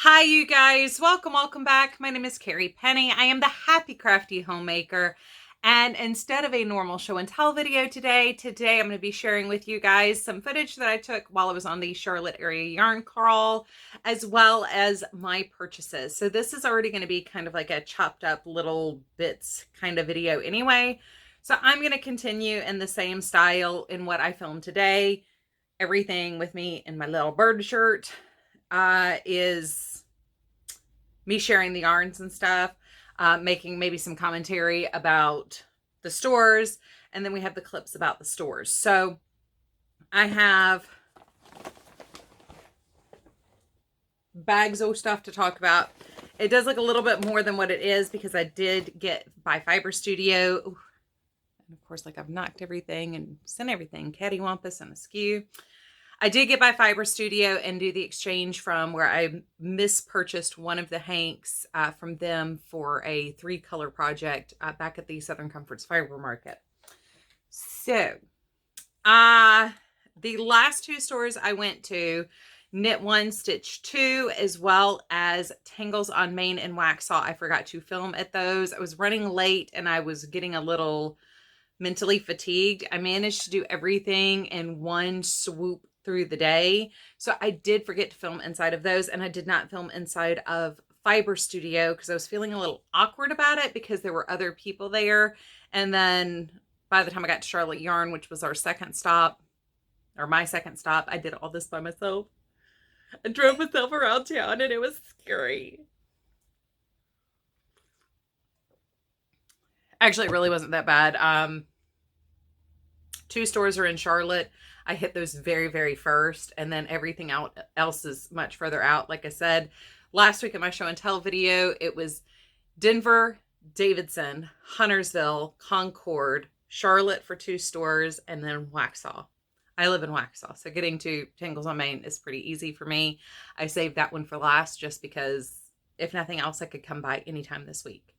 Hi, you guys. Welcome back. My name is Carrie Penny. I am the Happy Crafty Homemaker. And instead of a normal show and tell video today I'm going to be sharing with you guys some footage that I took while I was on the Charlotte area yarn crawl, as well as my purchases. So this is already going to be kind of like a chopped up little bits kind of video anyway. So I'm going to continue in the same style in what I filmed today. Everything with me in my little bird shirt is me sharing the yarns and stuff, making maybe some commentary about the stores, and then we have the clips about the stores. So I have bags of stuff to talk about. It does look a little bit more than what it is because I did get by Fiber Studio. Ooh. And of course, like I've knocked everything and sent everything cattywampus and askew. I did get by Fiber Studio and do the exchange from where I mispurchased one of the hanks from them for a 3-color project back at the Southern Comforts Fiber Market. So, the last 2 stores I went to, Knit 1, Stitch 2, as well as Tangles on Main and Waxhaw, I forgot to film at those. I was running late and I was getting a little mentally fatigued. I managed to do everything in one swoop through the day. So I did forget to film inside of those, and I did not film inside of Fiber Studio because I was feeling a little awkward about it because there were other people there. And then by the time I got to Charlotte Yarn, which was our second stop, or my second stop, I did all this by myself. I drove myself around town and it was scary. Actually, it really wasn't that bad. 2 stores are in Charlotte. I hit those very first, and then everything else is much further out. Like I said, last week in my show and tell video, it was Denver, Davidson, Huntersville, Concord, Charlotte for 2 stores, and then Waxhaw. I live in Waxhaw, so getting to Tangles on Main is pretty easy for me. I saved that one for last just because, if nothing else, I could come by anytime this week.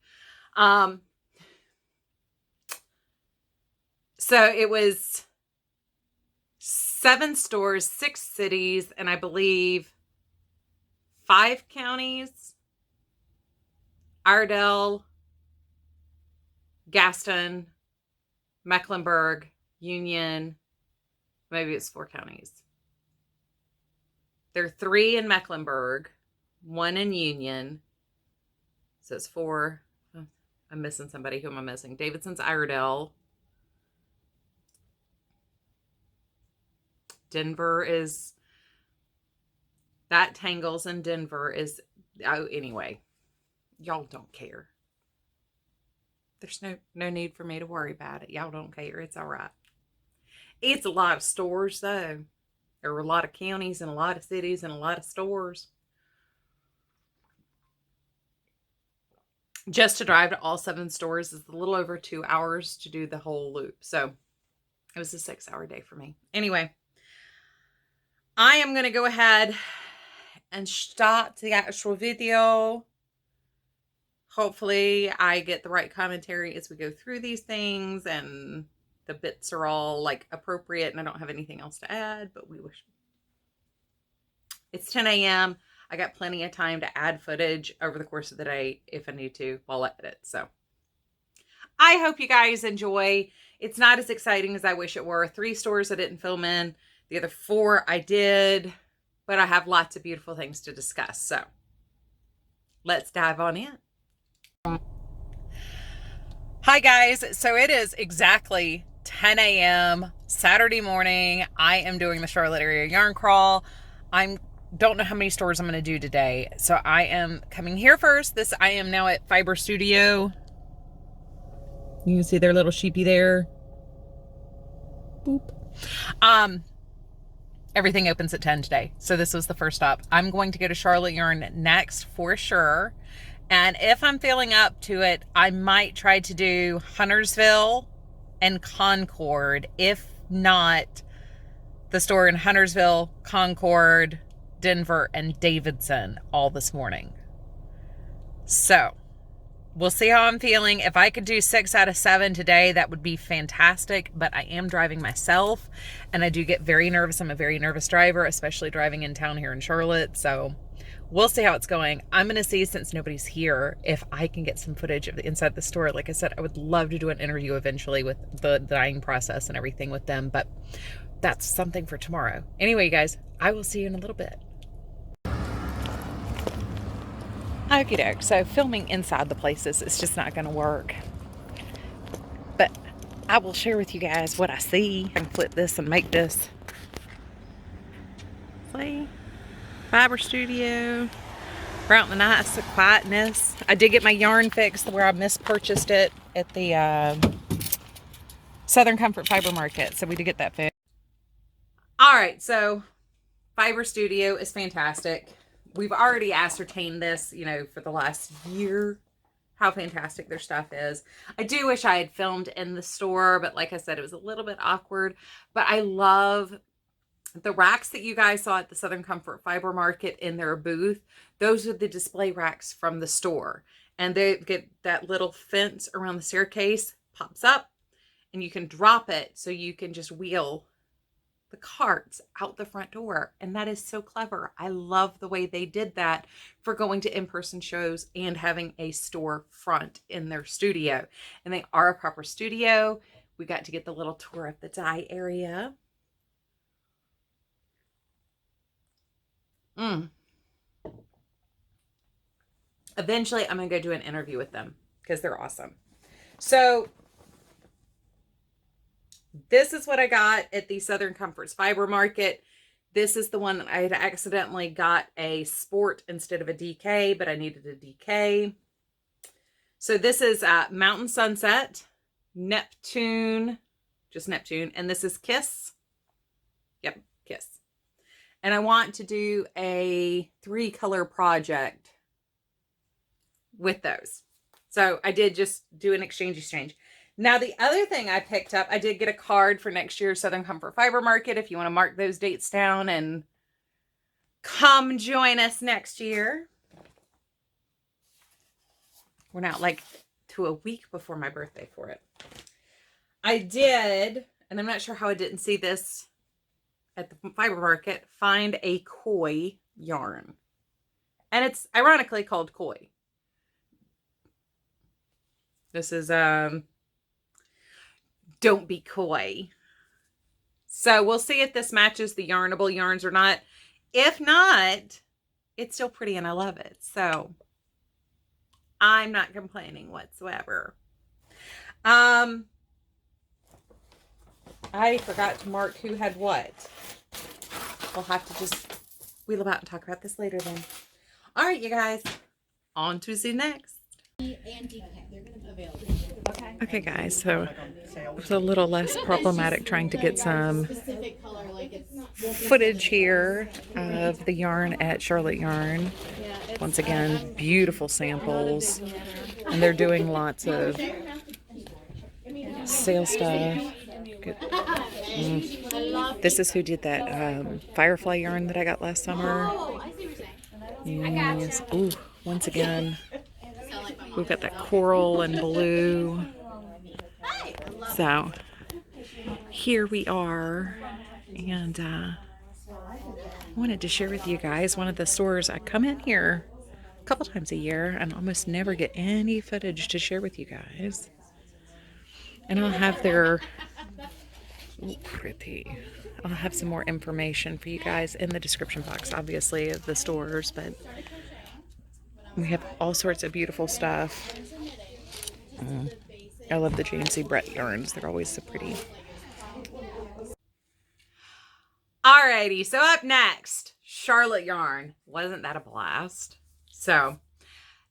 So it was 7 stores, 6 cities, and I believe 5 counties: Iredell, Gaston, Mecklenburg, Union. Maybe it's 4 counties. There are 3 in Mecklenburg, 1 in Union. So it's 4. I'm missing somebody. Who am I missing? Davidson's Iredell. Denver is, that Tangles in Denver is, oh, anyway, y'all don't care. There's no need for me to worry about it. Y'all don't care. It's all right. It's a lot of stores, though. There are a lot of counties and a lot of cities and a lot of stores. Just to drive to all 7 stores is a little over 2 hours to do the whole loop. So it was a 6-hour day for me. Anyway, I am going to go ahead and start the actual video. Hopefully I get the right commentary as we go through these things and the bits are all like appropriate and I don't have anything else to add, but we wish. It's 10 a.m. I got plenty of time to add footage over the course of the day if I need to while I edit. So I hope you guys enjoy. It's not as exciting as I wish it were. 3 stores I didn't film in. The other 4 I did, but I have lots of beautiful things to discuss. So let's dive on in. Hi guys. So it is exactly 10 a.m. Saturday morning. I am doing the Charlotte area yarn crawl. I don't know how many stores I'm going to do today. So I am coming here first. I am now at Fiber Studio. You can see their little sheepy there. Boop. Everything opens at 10 today. So this was the first stop. I'm going to go to Charlotte Yarn next for sure. And if I'm feeling up to it, I might try to do Huntersville and Concord. If not, the store in Huntersville, Concord, Denver, and Davidson all this morning. So we'll see how I'm feeling. If I could do 6 out of 7 today, that would be fantastic. But I am driving myself, and I do get very nervous. I'm a very nervous driver, especially driving in town here in Charlotte. So we'll see how it's going. I'm going to see, since nobody's here, if I can get some footage of the inside the store. Like I said, I would love to do an interview eventually with the dyeing process and everything with them, but that's something for tomorrow. Anyway, you guys, I will see you in a little bit. Okie doke. So filming inside the places is just not going to work. But I will share with you guys what I see. I can flip this and make this. See? Fiber Studio. We're out in the nice quietness. I did get my yarn fixed where I mispurchased it at the Southern Comfort Fiber Market. So we did get that fixed. Alright, so Fiber Studio is fantastic. We've already ascertained this, you know, for the last year, how fantastic their stuff is. I do wish I had filmed in the store, but like I said, it was a little bit awkward. But I love the racks that you guys saw at the Southern Comfort Fiber Market in their booth. Those are the display racks from the store. And they get that little fence around the staircase, pops up, and you can drop it so you can just wheel the carts out the front door. And that is so clever. I love the way they did that for going to in-person shows and having a store front in their studio. And they are a proper studio. We got to get the little tour of the dye area. Eventually I'm gonna go do an interview with them because they're awesome. So this is what I got at the Southern Comforts Fiber Market. This is the one that I had accidentally got a sport instead of a DK, but I needed a DK. So this is Mountain Sunset, Neptune, just Neptune, and this is Kiss. Yep, Kiss. And I want to do a 3-color project with those. So I did just do an exchange. Now, the other thing I picked up, I did get a card for next year's Southern Comfort Fiber Market. If you want to mark those dates down and come join us next year. We're now like to a week before my birthday for it. I did, and I'm not sure how I didn't see this at the fiber market, find a koi yarn. And it's ironically called koi. This is, Don't Be Coy. So we'll see if this matches the yarnable yarns or not. If not, it's still pretty and I love it. So I'm not complaining whatsoever. I forgot to mark who had what. We'll have to just wheel about and talk about this later then. All right, you guys. On to the next. Okay guys, so it was a little less problematic trying to get some footage here of the yarn at Charlotte Yarn. Once again, beautiful samples, and they're doing lots of sale stuff. Good. This is who did that firefly yarn that I got last summer. Yes. Ooh, once again, we've got that coral and blue. So here we are, and I wanted to share with you guys one of the stores. I come in here a couple times a year and almost never get any footage to share with you guys. And I'll have their pretty. I'll have some more information for you guys in the description box, obviously, of the stores, but we have all sorts of beautiful stuff. I love the James C. Brett yarns. They're always so pretty. Alrighty, so up next, Charlotte Yarn. Wasn't that a blast? So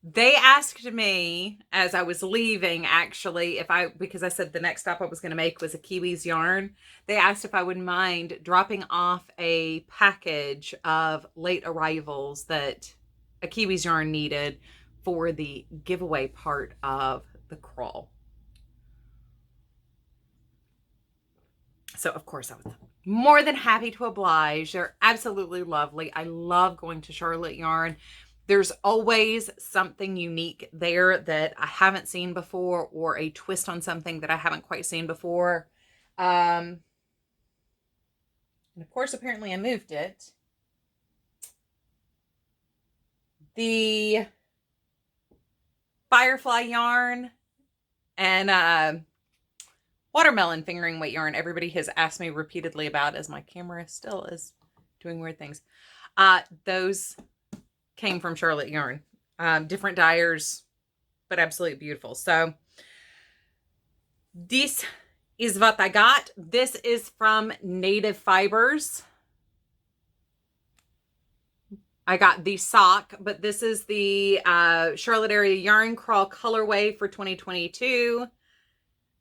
they asked me as I was leaving, actually, because I said the next stop I was going to make was a Kiwi's yarn. They asked if I would mind dropping off a package of late arrivals that a Kiwi's yarn needed for the giveaway part of the crawl. So, of course, I was more than happy to oblige. They're absolutely lovely. I love going to Charlotte Yarn. There's always something unique there that I haven't seen before, or a twist on something that I haven't quite seen before. And of course, apparently I moved it. the Firefly yarn and watermelon fingering weight yarn everybody has asked me repeatedly about, as my camera still is doing weird things. Those came from Charlotte Yarn. Different dyers, but absolutely beautiful. So this is what I got. This is from Native Fibers. I got the sock, but this is the Charlotte area yarn crawl colorway for 2022.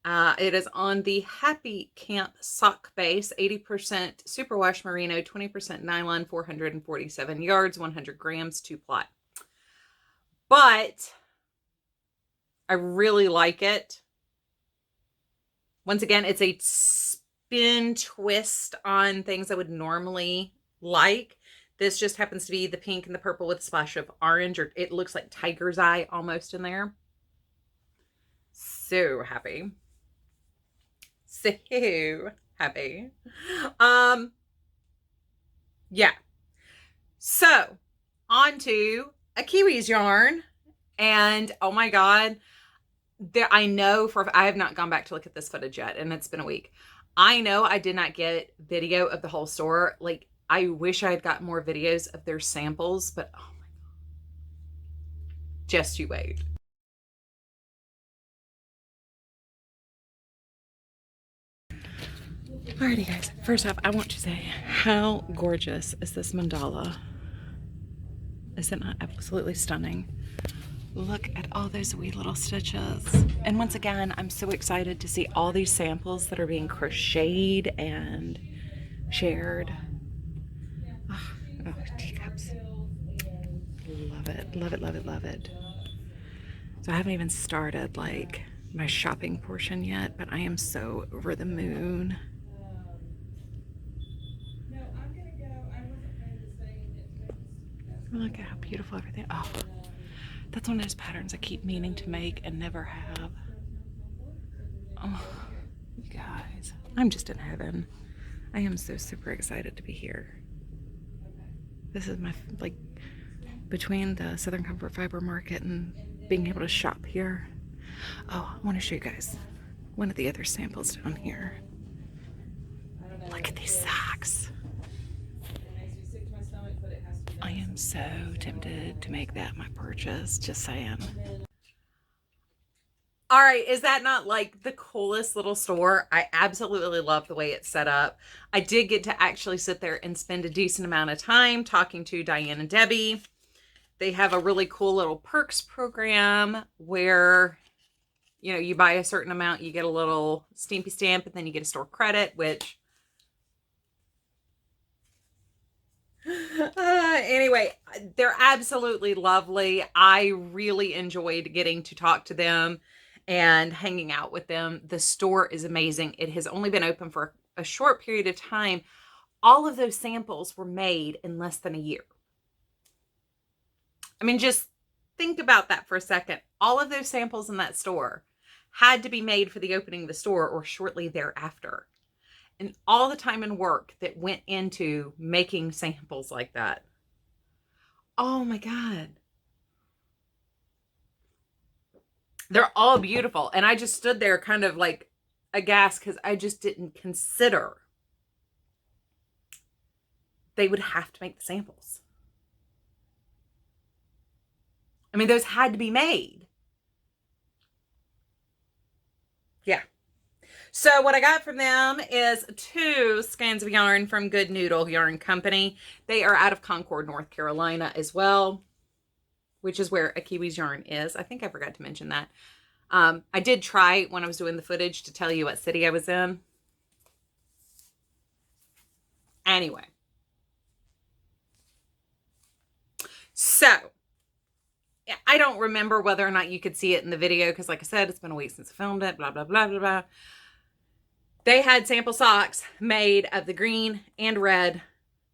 It is on the Happy Camp sock base, 80% superwash merino, 20% nylon, 447 yards, 100 grams, 2-ply. But I really like it. Once again, it's a spin twist on things I would normally like. This just happens to be the pink and the purple with a splash of orange, or it looks like tiger's eye almost in there. So happy. So happy. Yeah. So on to a Kiwi's yarn. And oh my God, I know I have not gone back to look at this footage yet, and it's been a week. I know I did not get video of the whole store. Like, I wish I had got more videos of their samples, but oh my God. Just you wait. Alrighty guys, first off, I want to say, how gorgeous is this mandala? Is it not absolutely stunning? Look at all those wee little stitches. And once again, I'm so excited to see all these samples that are being crocheted and shared. Oh, teacups. Love it, love it, love it, love it. So I haven't even started like my shopping portion yet, but I am so over the moon. Look at how beautiful everything. Oh, that's one of those patterns I keep meaning to make and never have. Oh, you guys, I'm just in heaven. I am so super excited to be here. This is my, like, between the Southern Comfort Fiber Market and being able to shop here. Oh, I want to show you guys one of the other samples down here. Look at these socks. I am so tempted to make that my purchase, just saying. All right, is that not like the coolest little store? I absolutely love the way it's set up. I did get to actually sit there and spend a decent amount of time talking to Diane and Debbie. They have a really cool little perks program where, you know, you buy a certain amount, you get a little stampy stamp, and then you get a store credit, which anyway, they're absolutely lovely. I really enjoyed getting to talk to them and hanging out with them. The store is amazing. It has only been open for a short period of time. All of those samples were made in less than a year. I mean, just think about that for a second. All of those samples in that store had to be made for the opening of the store or shortly thereafter. And all the time and work that went into making samples like that. Oh my God. They're all beautiful. And I just stood there kind of like aghast because I just didn't consider they would have to make the samples. I mean, those had to be made. Yeah. So what I got from them is 2 skeins of yarn from Good Noodle Yarn Company. They are out of Concord, North Carolina as well, which is where a Kiwi's yarn is. I think I forgot to mention that. I did try when I was doing the footage to tell you what city I was in. Anyway. So, I don't remember whether or not you could see it in the video because, like I said, it's been a week since I filmed it, blah, blah, blah, blah, blah. They had sample socks made of the green and red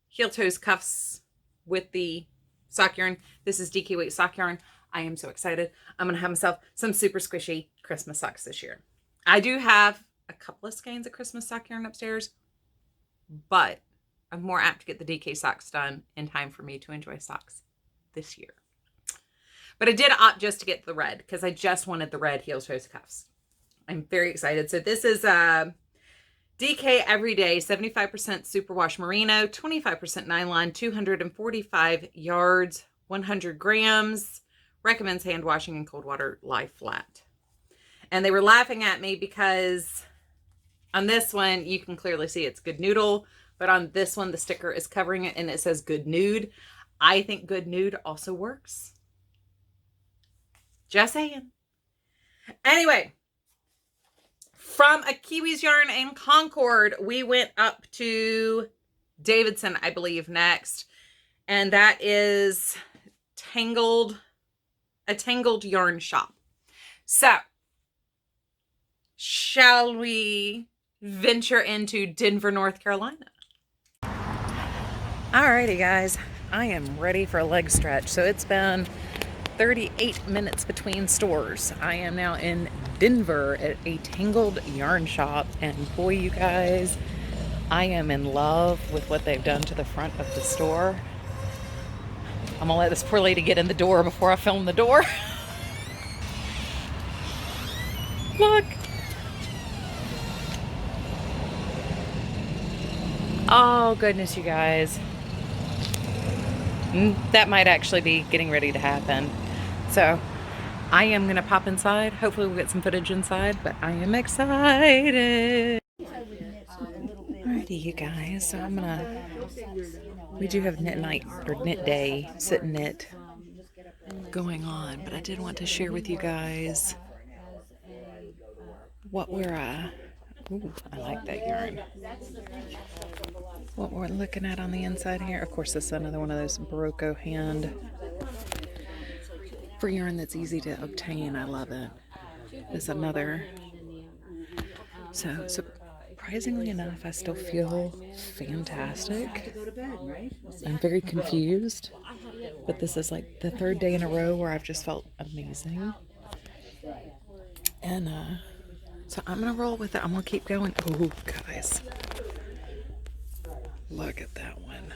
heel toes cuffs with the sock yarn. This is DK weight sock yarn. I am so excited. I'm going to have myself some super squishy Christmas socks this year. I do have a couple of skeins of Christmas sock yarn upstairs, but I'm more apt to get the DK socks done in time for me to enjoy socks this year. But I did opt just to get the red because I just wanted the red heel toes cuffs. I'm very excited. So this is DK Everyday 75% superwash merino, 25% nylon, 245 yards, 100 grams. Recommends hand washing in cold water, lie flat. And they were laughing at me because on this one, you can clearly see it's Good Noodle, but on this one, the sticker is covering it and it says Good Nude. I think Good Nude also works. Just saying. Anyway, from a Kiwi's Yarn and Concord, we went up to Davidson, I believe, next. And that is a Tangled Yarn Shop. So, shall we venture into Denver, North Carolina? Alrighty, guys. I am ready for a leg stretch. So it's been 38 minutes between stores. I am now in Denver at a Tangled Yarn Shop, and boy, you guys, I am in love with what they've done to the front of the store. I'm gonna let this poor lady get in the door before I film the door. Look. Oh goodness, you guys. That might actually be getting ready to happen. So I am gonna pop inside. Hopefully we'll get some footage inside, but I am excited. Alrighty, you guys, so we do have knit night or knit day, sit and knit going on, but I did want to share with you guys what we're ooh, I like that yarn. What we're looking at on the inside here. Of course, this is another one of those Barocco hand for yarn that's easy to obtain. I love it. There's another. So surprisingly enough, I still feel fantastic. I'm very confused, but this is like the third day in a row where I've just felt amazing. And so I'm gonna roll with it. I'm gonna keep going. Oh, guys, look at that one.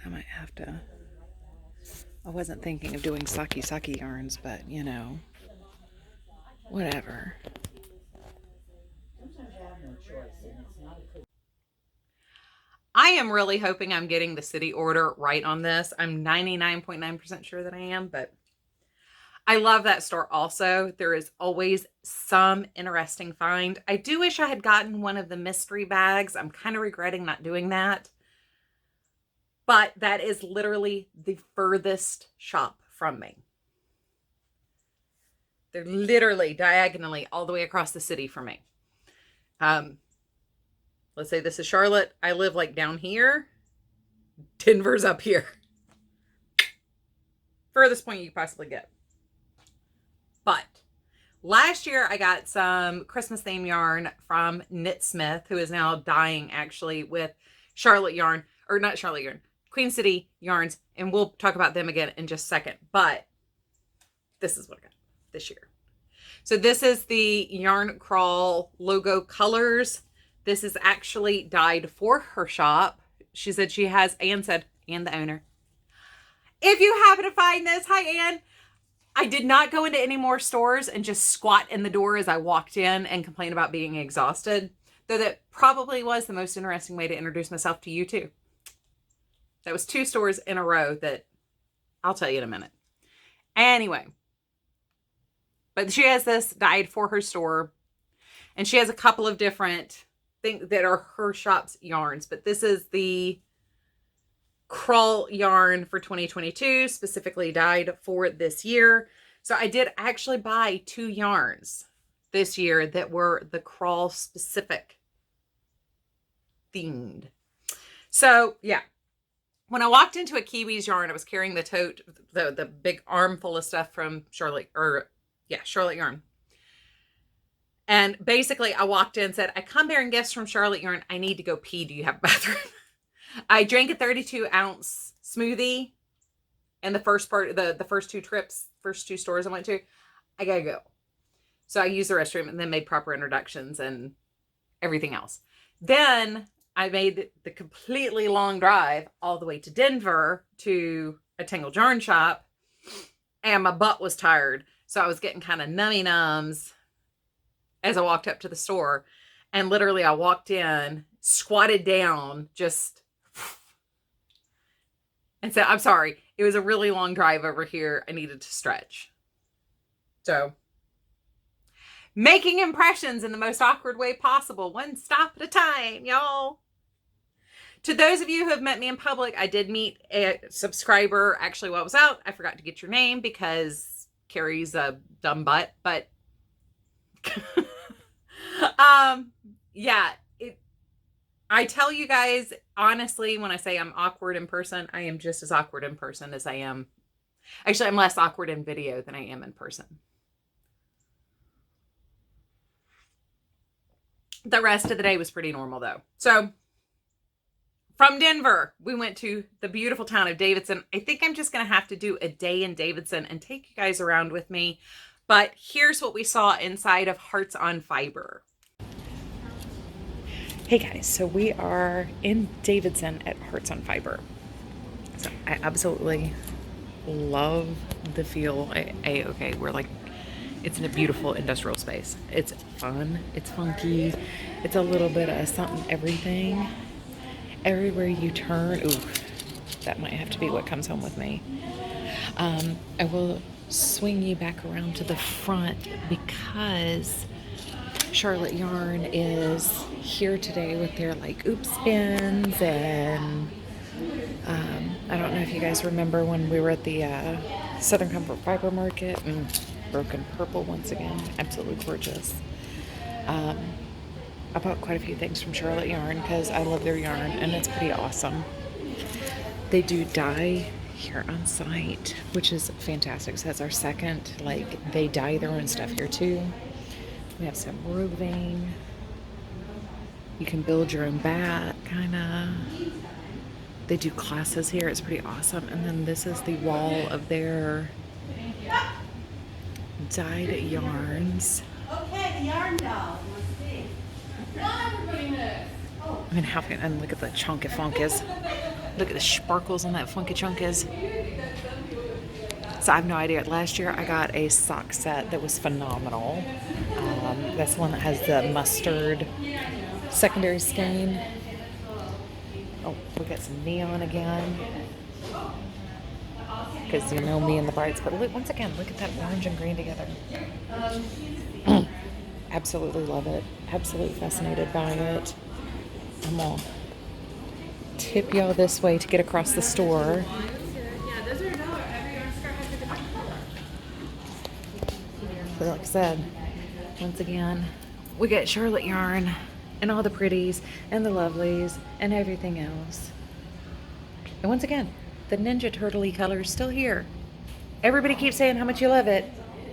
I might have to. I wasn't thinking of doing sake yarns, but you know, whatever. I am really hoping I'm getting the city order right on this. I'm 99.9% sure that I am, but I love that store also. There is always some interesting find. I do wish I had gotten one of the mystery bags. I'm kind of regretting not doing that. But that is literally the furthest shop from me. They're literally diagonally all the way across the city from me. Let's say this is Charlotte. I live like down here. Denver's up here. Furthest point you could possibly get. But last year I got some Christmas theme yarn from Knit Smith, who is now dying actually with Charlotte yarn, or not Charlotte yarn, Queen City yarns, and we'll talk about them again in just a second. But this is what I got this year. So this is the Yarn Crawl logo colors. This is actually dyed for her shop. She said she has, Anne said, and the owner. If you happen to find this, hi Anne. I did not go into any more stores and just squat in the door as I walked in and complain about being exhausted. Though that probably was the most interesting way to introduce myself to you too. That was 2 stores in a row that I'll tell you in a minute. Anyway. But she has this dyed for her store. And she has a couple of different things that are her shop's yarns. But this is the Crawl yarn for 2022, specifically dyed for this year. So I did actually buy 2 yarns this year that were the Crawl specific themed. So yeah. When I walked into a Kiwi's yarn, I was carrying the tote, the big armful of stuff from Charlotte Yarn. And basically I walked in and said, I come bearing gifts from Charlotte Yarn. I need to go pee. Do you have a bathroom? I drank a 32-ounce smoothie in the first part, the first 2 trips, first 2 stores I went to. I gotta go. So I used the restroom and then made proper introductions and everything else. Then I made the completely long drive all the way to Denver to a Tangled Yarn Shop, and my butt was tired. So I was getting kind of nummy numbs as I walked up to the store. And literally I walked in, squatted down, just, and said, I'm sorry, it was a really long drive over here. I needed to stretch. So making impressions in the most awkward way possible, one stop at a time, y'all. To those of you who have met me in public, I did meet a subscriber actually while I was out. I forgot to get your name because Carrie's a dumb butt, but yeah, I tell you guys, honestly, when I say I'm awkward in person, I am just as awkward in person as I am. Actually, I'm less awkward in video than I am in person. The rest of the day was pretty normal though. So from Denver, we went to the beautiful town of Davidson. I think I'm just going to have to do a day in Davidson and take you guys around with me. But here's what we saw inside of Hearts on Fiber. Hey guys, so we are in Davidson at Hearts on Fiber. So I absolutely love the feel. Okay, we're like, it's in a beautiful industrial space. It's fun, it's funky, it's a little bit of something, everything. Everywhere you turn, ooh, that might have to be what comes home with me. I will swing you back around to the front because Charlotte Yarn is here today with their like oops spins, and I don't know if you guys remember when we were at the Southern Comfort Fiber Market. Broken purple once again, absolutely gorgeous. I bought quite a few things from Charlotte Yarn because I love their yarn and it's pretty awesome. They do dye here on site, which is fantastic. So that's our second, like, they dye their own stuff here too. We have some roving. You can build your own bat, kind of. They do classes here. It's pretty awesome. And then this is the wall of their dyed yarns. Okay, the yarn doll. I mean, how can, and look at the chunky funkus. Look at the sparkles on that funky chunkus. So I have no idea. Last year I got a sock set that was phenomenal. That's the one that has the mustard secondary skein. Oh, we got some neon again. Because you know me and the brights. But look, once again, look at that orange and green together. Absolutely love it. Absolutely fascinated by it. I'm gonna tip y'all this way to get across the store. But like I said, once again, we got Charlotte Yarn and all the pretties and the lovelies and everything else. And once again, the Ninja Turtle-y color is still here. Everybody keeps saying how much you love it.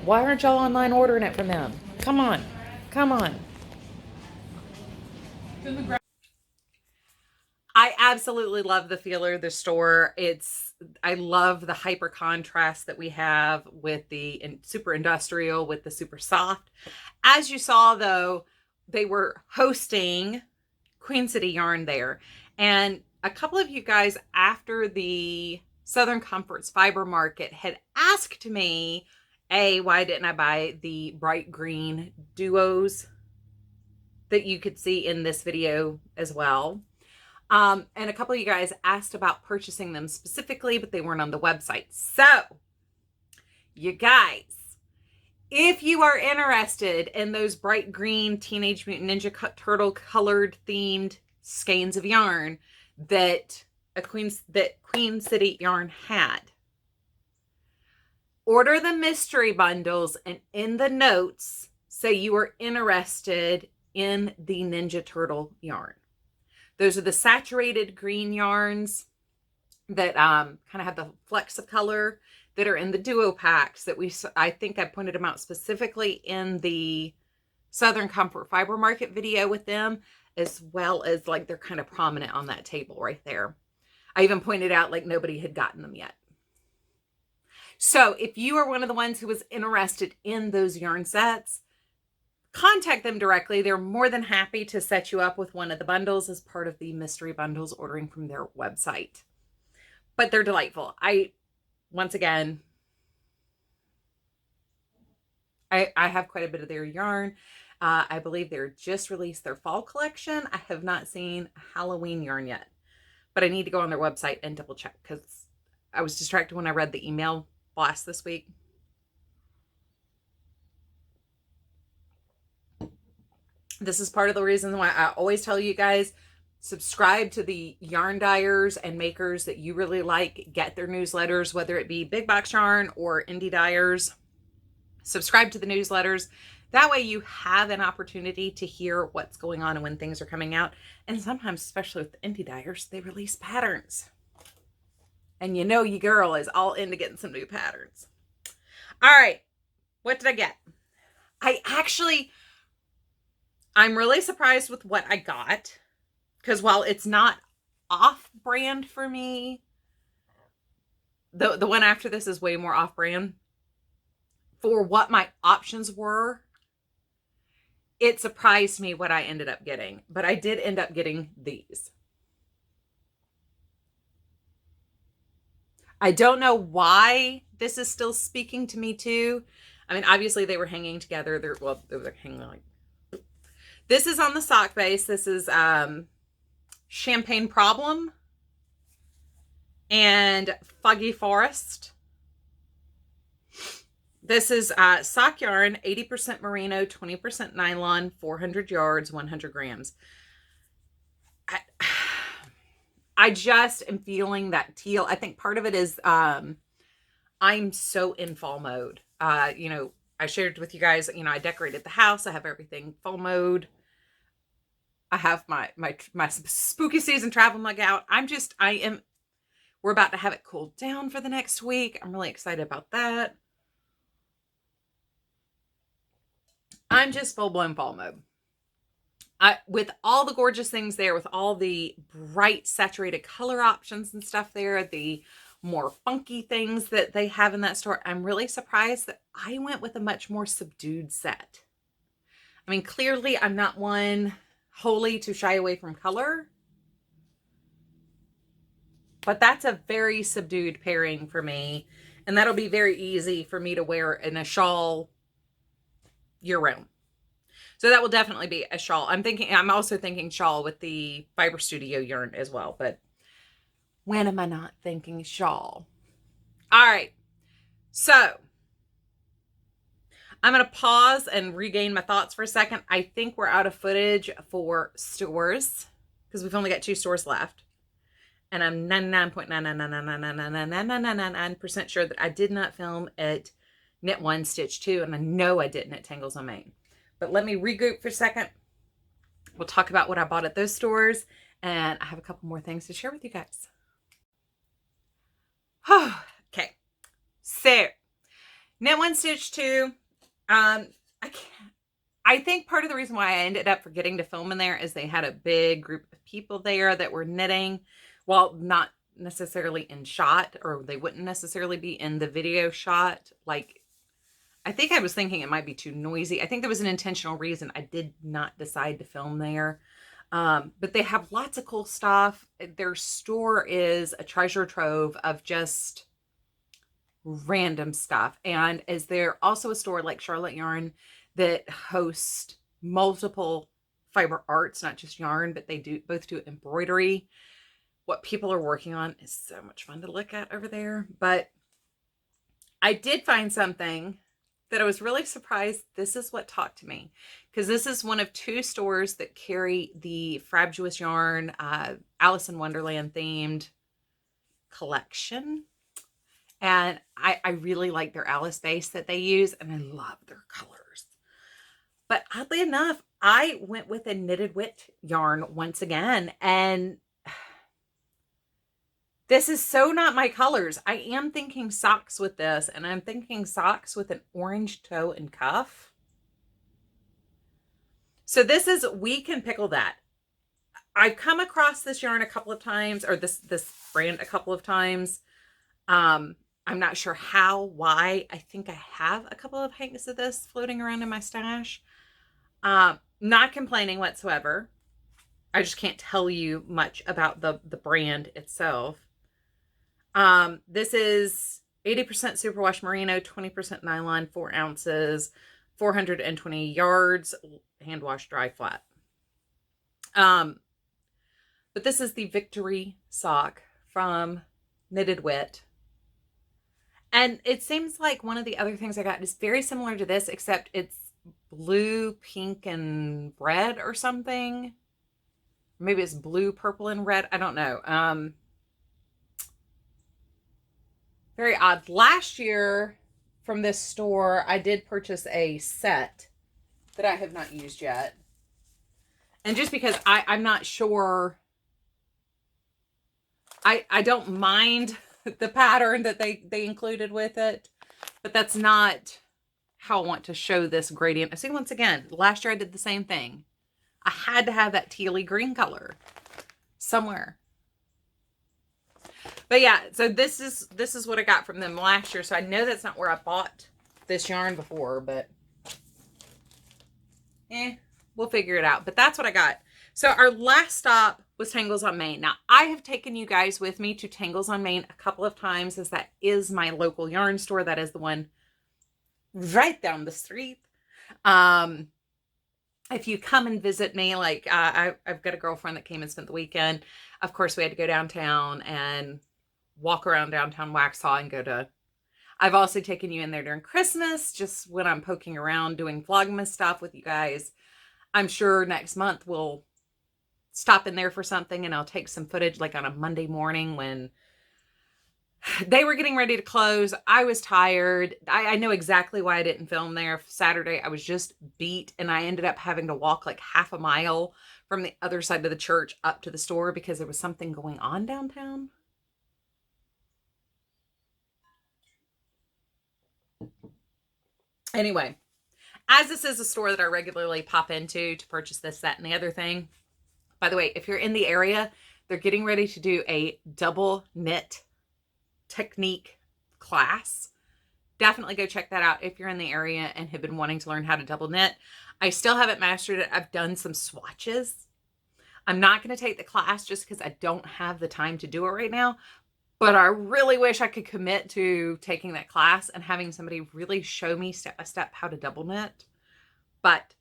Why aren't y'all online ordering it from them? Come on. Come on. I absolutely love the feeler of the store. I love the hyper contrast that we have with the super industrial with the super soft. As you saw though, they were hosting Queen City Yarn there. And a couple of you guys after the Southern Comforts Fiber Market had asked me, why didn't I buy the bright green duos that you could see in this video as well? And a couple of you guys asked about purchasing them specifically, but they weren't on the website. So, you guys, if you are interested in those bright green Teenage Mutant Ninja Turtle colored themed skeins of yarn that Queen City Yarn had, order the mystery bundles, and in the notes say you are interested in the Ninja Turtle yarn. Those are the saturated green yarns that kind of have the flecks of color that are in the duo packs that I think I pointed them out specifically in the Southern Comfort Fiber Market video with them, as well as like they're kind of prominent on that table right there. I even pointed out like nobody had gotten them yet. So if you are one of the ones who was interested in those yarn sets, contact them directly. They're more than happy to set you up with one of the bundles as part of the mystery bundles ordering from their website. But they're delightful. Once again, I have quite a bit of their yarn. I believe they're just released their fall collection. I have not seen Halloween yarn yet, but I need to go on their website and double check because I was distracted when I read the email blast this week. This is part of the reason why I always tell you guys, subscribe to the yarn dyers and makers that you really like. Get their newsletters, whether it be Big Box Yarn or Indie Dyers. Subscribe to the newsletters. That way you have an opportunity to hear what's going on and when things are coming out. And sometimes, especially with the Indie Dyers, they release patterns. And you know your girl is all into getting some new patterns. All right, what did I get? I'm really surprised with what I got. Because while it's not off-brand for me, the one after this is way more off-brand. For what my options were, it surprised me what I ended up getting. But I did end up getting these. I don't know why this is still speaking to me too. I mean, obviously they were hanging together. They were hanging like... This is on the sock base. This is Champagne Problem and Foggy Forest. This is sock yarn, 80% merino, 20% nylon, 400 yards, 100 grams. I just am feeling that teal. I think part of it is I'm so in fall mode. You know, I shared with you guys, you know, I decorated the house. I have everything fall mode. I have my spooky season travel mug out. We're about to have it cooled down for the next week. I'm really excited about that. I'm just full-blown fall mode. With all the gorgeous things there, with all the bright saturated color options and stuff there, the more funky things that they have in that store, I'm really surprised that I went with a much more subdued set. I mean, clearly I'm not one wholly to shy away from color, but that's a very subdued pairing for me. And that'll be very easy for me to wear in a shawl year round. So that will definitely be a shawl. I'm also thinking shawl with the Fiber Studio yarn as well. But when am I not thinking shawl? All right. So I'm going to pause and regain my thoughts for a second. I think we're out of footage for stores because we've only got 2 stores left. And I'm 99.999999999% sure that I did not film at Knit One, Stitch Two, and I know I didn't at Tangles on Main. But let me regroup for a second. We'll talk about what I bought at those stores, and I have a couple more things to share with you guys. Okay, so Knit One, Stitch Two. I think part of the reason why I ended up forgetting to film in there is they had a big group of people there that were knitting. While not necessarily in shot, or they wouldn't necessarily be in the video shot. Like, I think I was thinking it might be too noisy. I think there was an intentional reason I did not decide to film there. But they have lots of cool stuff. Their store is a treasure trove of just random stuff. And is there also a store like Charlotte Yarn that hosts multiple fiber arts, not just yarn, but they both do embroidery. What people are working on is so much fun to look at over there. But I did find something that I was really surprised. This is what talked to me, because this is one of 2 stores that carry the Frabjous Yarn Alice in Wonderland themed collection. And I really like their Alice base that they use, and I love their colors. But oddly enough, I went with a knitted wit yarn once again, and this is so not my colors. I am thinking socks with this, and I'm thinking socks with an orange toe and cuff. So this is We Can Pickle That. I've come across this yarn a couple of times, or this brand a couple of times. I'm not sure how, why. I think I have a couple of hanks of this floating around in my stash. Not complaining whatsoever. I just can't tell you much about the brand itself. This is 80% superwash merino, 20% nylon, 4 ounces, 420 yards, hand wash, dry, flat. But this is the Victory sock from Knitted Wit. And it seems like one of the other things I got is very similar to this, except it's blue, pink, and red or something. Maybe it's blue, purple, and red. I don't know. Very odd. Last year from this store, I did purchase a set that I have not used yet. And just because I'm not sure, I don't mind the pattern that they included with it, but that's not how I want to show this gradient. See, once again, last year I did the same thing. I had to have that tealy green color somewhere. But yeah, so this is what I got from them last year. So I know that's not where I bought this yarn before, but we'll figure it out. But that's what I got. So our last stop was Tangles on Main. Now, I have taken you guys with me to Tangles on Main a couple of times, as that is my local yarn store. That is the one right down the street. If you come and visit me, like I've got a girlfriend that came and spent the weekend. Of course, we had to go downtown and walk around downtown Waxhaw and go to... I've also taken you in there during Christmas, just when I'm poking around doing Vlogmas stuff with you guys. I'm sure next month we'll stop in there for something, and I'll take some footage like on a Monday morning when they were getting ready to close. I was tired. I know exactly why I didn't film there. Saturday, I was just beat, and I ended up having to walk like half a mile from the other side of the church up to the store because there was something going on downtown. Anyway, as this is a store that I regularly pop into to purchase this, that, and the other thing. By the way, if you're in the area, they're getting ready to do a double knit technique class. Definitely go check that out if you're in the area and have been wanting to learn how to double knit. I still haven't mastered it. I've done some swatches. I'm not going to take the class just because I don't have the time to do it right now. But I really wish I could commit to taking that class and having somebody really show me step by step how to double knit. But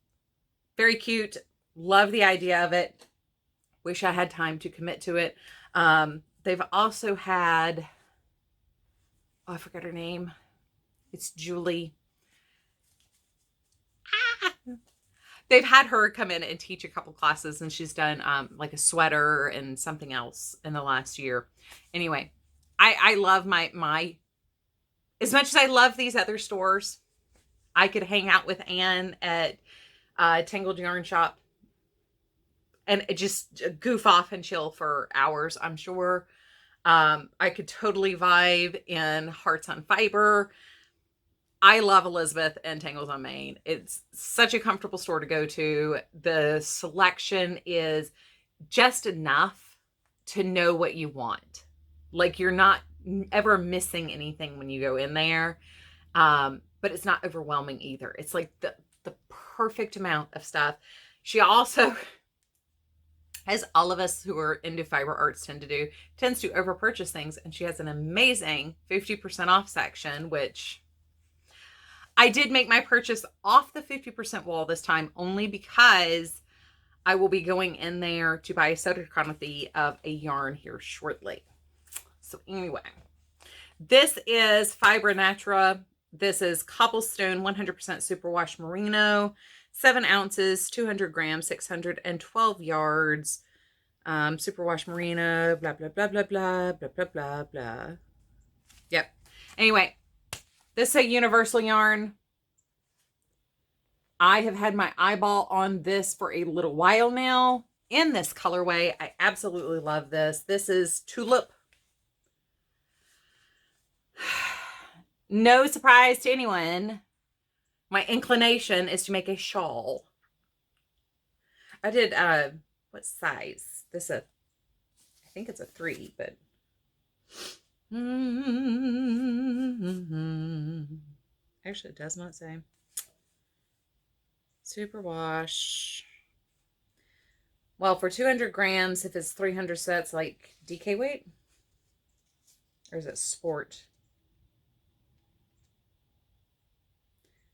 very cute. Love the idea of it. Wish I had time to commit to it. They've also had... Oh, I forgot her name. It's Julie. They've had her come in and teach a couple classes, and she's done like a sweater and something else in the last year. Anyway, I love my as much as I love these other stores. I could hang out with Anne at Tangled Yarn Shop and just goof off and chill for hours, I'm sure. I could totally vibe in Hearts on Fiber. I love Elizabeth and Tangles on Main. It's such a comfortable store to go to. The selection is just enough to know what you want. Like, you're not ever missing anything when you go in there. But it's not overwhelming either. It's like the perfect amount of stuff. She also, as all of us who are into fiber arts tend to do, tends to overpurchase things. And she has an amazing 50% off section, which I did make my purchase off the 50% wall this time only because I will be going in there to buy a sewed quantity of a yarn here shortly. So anyway, this is Fibra Natura. This is Cobblestone 100% Superwash Merino, 7 ounces, 200 grams, 612 yards. Superwash Merino, blah, blah, blah, blah, blah, blah, blah, blah, blah. Yep. Anyway, this is a universal yarn. I have had my eyeball on this for a little while now in this colorway. I absolutely love this. This is Tulip. No surprise to anyone, my inclination is to make a shawl. I did, what size? This is I think it's a 3, but actually it does not say. Superwash. Well, for 200 grams, if it's 300 sets, like DK weight? Or is it sport?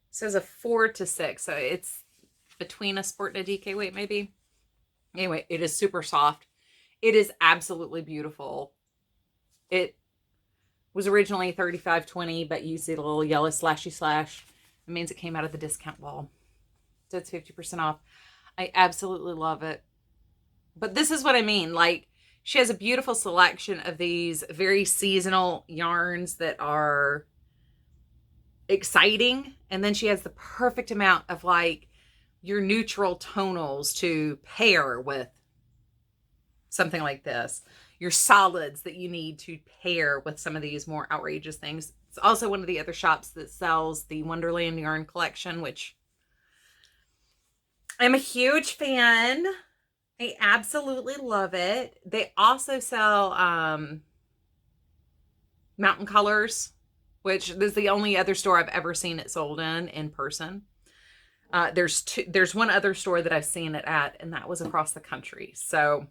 It says a 4 to 6, so it's between a sport and a DK weight, maybe. Anyway, it is super soft. It is absolutely beautiful. It was originally $35.20, but you see the little yellow slashy slash. It means it came out of the discount wall. So it's 50% off. I absolutely love it. But this is what I mean. Like, she has a beautiful selection of these very seasonal yarns that are exciting. And then she has the perfect amount of like your neutral tonals to pair with something like this. Your solids that you need to pair with some of these more outrageous things. It's also one of the other shops that sells the Wonderland Yarn collection, which I'm a huge fan. I absolutely love it. They also sell Mountain Colors, which is the only other store I've ever seen it sold in person. There's one other store that I've seen it at, and that was across the country. So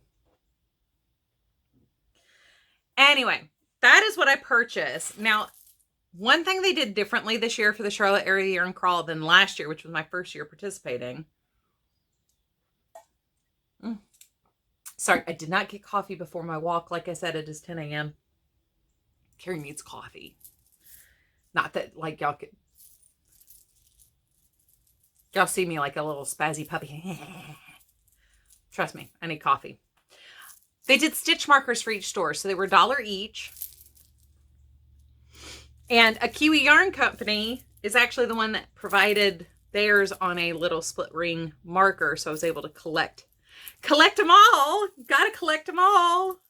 anyway, that is what I purchased. Now, one thing they did differently this year for the Charlotte Area Yarn Crawl than last year, which was my first year participating. Sorry, I did not get coffee before my walk. Like I said, it is 10 a.m. Carrie needs coffee. Not that, like, y'all see me like a little spazzy puppy. Trust me, I need coffee. They did stitch markers for each store, so they were $1 each. And a Kiwi Yarn Company is actually the one that provided theirs on a little split ring marker, so I was able to collect them all. Gotta collect them all.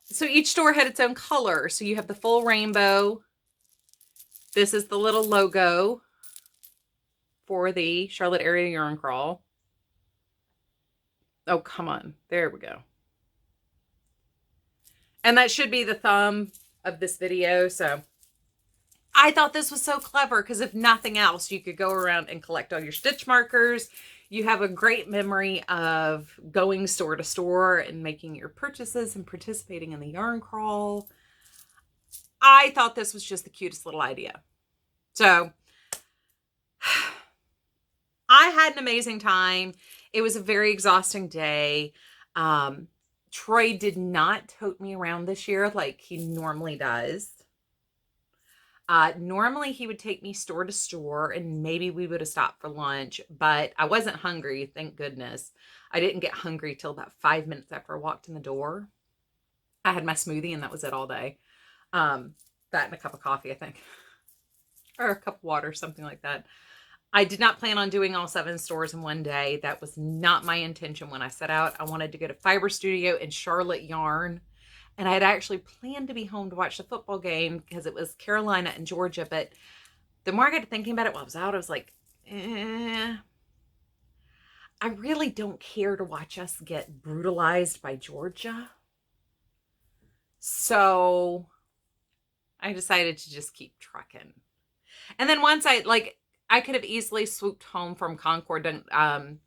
So each store had its own color. So you have the full rainbow. This is the little logo for the Charlotte Area Yarn Crawl. Oh, come on. There we go. And that should be the thumb of this video. So I thought this was so clever because if nothing else, you could go around and collect all your stitch markers. You have a great memory of going store to store and making your purchases and participating in the yarn crawl. I thought this was just the cutest little idea. So I had an amazing time. It was a very exhausting day. Troy did not tote me around this year like he normally does. Normally he would take me store to store and maybe we would have stopped for lunch, but I wasn't hungry. Thank goodness. I didn't get hungry till about 5 minutes after I walked in the door. I had my smoothie and that was it all day. That and a cup of coffee, I think, or a cup of water, something like that. I did not plan on doing all 7 stores in one day. That was not my intention when I set out. I wanted to go to Fiber Studio and Charlotte Yarn. And I had actually planned to be home to watch the football game because it was Carolina and Georgia. But the more I got to thinking about it while I was out, I was like, I really don't care to watch us get brutalized by Georgia. So I decided to just keep trucking. And then once I could have easily swooped home from Concord and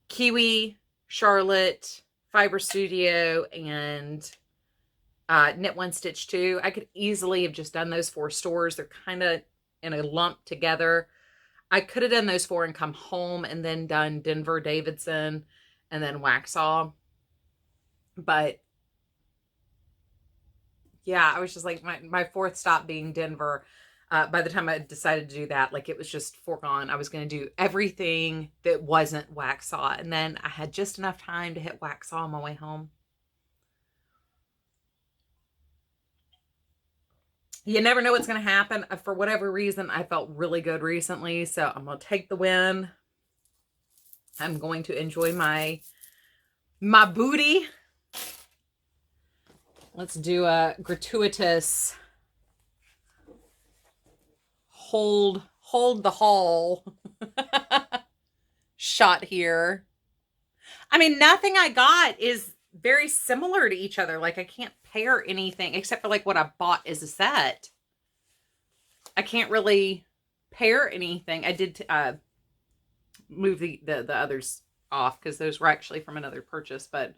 Kiwi, Charlotte, Fiber Studio, and Knit One Stitch Two. I could easily have just done those 4 stores. They're kind of in a lump together. I could have done those 4 and come home and then done Denver, Davidson, and then Waxhaw. But yeah, I was just like, my 4th stop being Denver. By the time I decided to do that, like it was just foregone. I was going to do everything that wasn't Waxhaw. And then I had just enough time to hit Waxhaw on my way home. You never know what's going to happen. For whatever reason, I felt really good recently. So I'm going to take the win. I'm going to enjoy my booty. Let's do a gratuitous hold the haul shot here. I mean, nothing I got is very similar to each other. Like I can't pair anything except for like what I bought as a set. I can't really pair anything. I did move the others off because those were actually from another purchase, but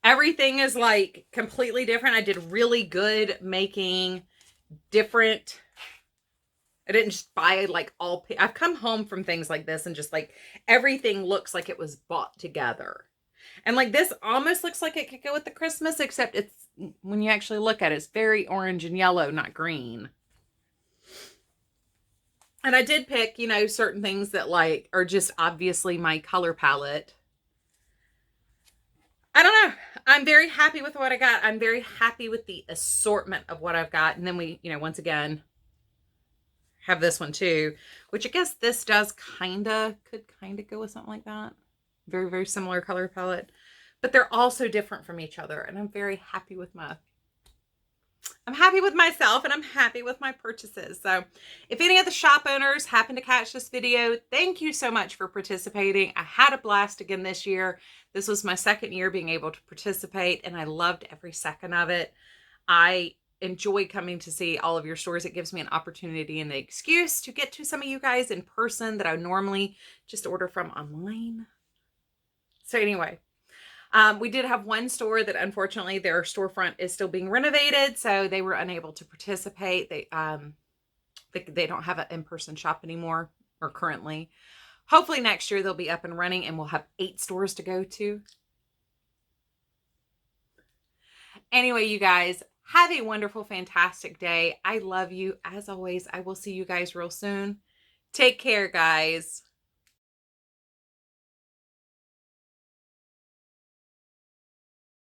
everything is like completely different. I did really good making different. I didn't just buy like all. I've come home from things like this and just like everything looks like it was bought together. And like this almost looks like it could go with the Christmas, except it's, when you actually look at it, it's very orange and yellow, not green. And I did pick, you know, certain things that like are just obviously my color palette. I don't know. I'm very happy with what I got. I'm very happy with the assortment of what I've got. And then we, you know, once again, have this one too, which I guess this does could kind of go with something like that. Very, very similar color palette, but they're all so different from each other. And I'm very happy with I'm happy with myself, and I'm happy with my purchases. So if any of the shop owners happen to catch this video, thank you so much for participating. I had a blast again this year. This was my second year being able to participate, and I loved every second of it. I enjoy coming to see all of your stores. It gives me an opportunity and the excuse to get to some of you guys in person that I normally just order from online. So anyway, we did have one store that unfortunately their storefront is still being renovated, so they were unable to participate. They don't have an in-person shop anymore, or currently. Hopefully next year they'll be up and running and we'll have 8 stores to go to. Anyway, you guys, have a wonderful, fantastic day. I love you. As always, I will see you guys real soon. Take care, guys.